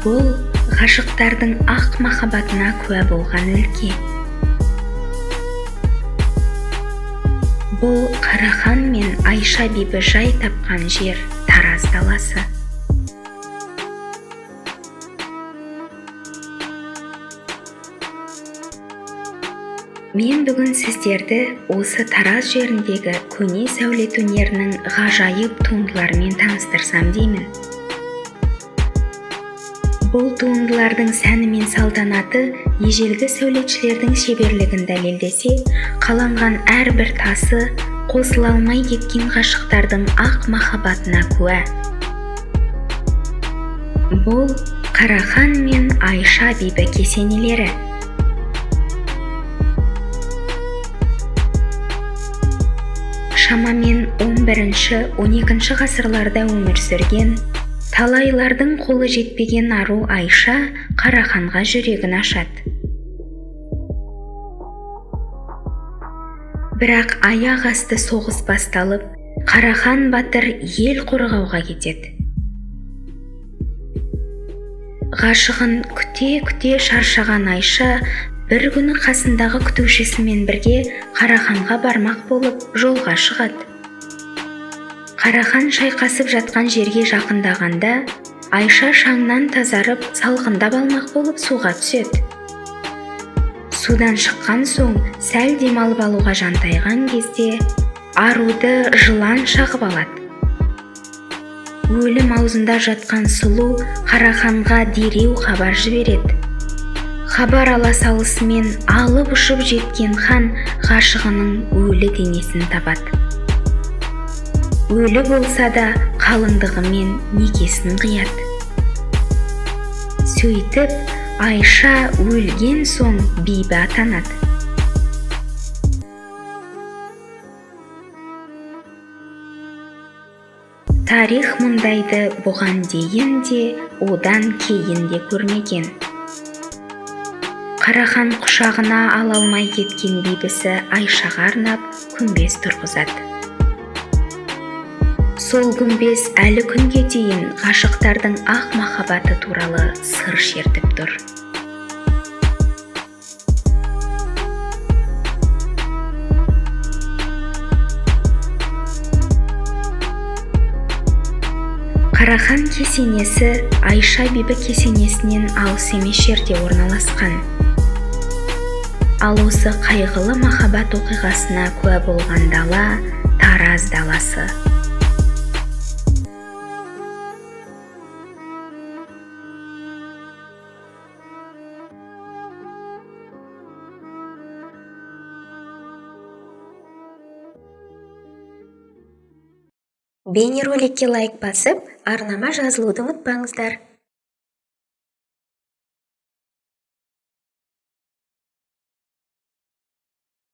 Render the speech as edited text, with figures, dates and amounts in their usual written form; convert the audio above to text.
Бұл ғашықтардың ақ махаббатына куә болған өлке. Бұл Қарахан мен Айша бибі жай тапқан жер Тараз даласы. Мен бүгін сіздерді осы Тараз жеріндегі көне сәулет өнерінің ғажайып туындыларымен таныстырсам деймін. Бұл туындылардың сәні мен салтанаты ежелгі сәулетшілердің шеберлігін дәлелдесе, қаланған әрбір тасы қосыла алмай кеткен ғашықтардың ақ махаббатына куә. Бұл Қарахан мен Айша бибі кесенелері. Шамамен 11-12 ғасырларда өмір сүрген, талайлардың қолы жетпеген ару Айша Қараханға жүрегін ашады. Бірақ аяқ асты соғыс басталып, Қарахан батыр ел қорғауға кетеді. Ғашығын күте-күте шаршаған Айша бір күні қасындағы күтушісімен бірге Қараханға бармақ болып жолға шығады. Қарахан шайқасып жатқан жерге жақындағанда, Айша шаңнан тазарып, салқындап алмақ болып суға түседі. Судан шыққан соң, сәл демалып алуға жантайған кезде, аруды жылан шағып алады. Өлім аузында жатқан сұлу Қараханға дереу хабар жібереді. Хабар ала салысымен алып ұшып жеткен хан ғашығының өлі денесін табады. Өлі болса да қалыңдығымен некесін қияды. Сөйтіп, Айша өлген соң бибі атанады. Тарих мұндайды бұған дейін де, одан кейін де көрмеген. Қарахан құшағына ала алмай кеткен бибісі Айшаға арнап күмбез тұрғызады. Сол күмбез әлі күнге дейін ғашықтардың ақ махаббаты туралы сыр шертіп тұр. Қарахан кесенесі Айша бибі кесенесінен алыс емес жерде орналасқан. Ал осы қайғылы махаббат оқиғасына куә болған дала Тараз даласы. Бейнероликке лайк басып, арнама жазылуды ұмытпаңыздар.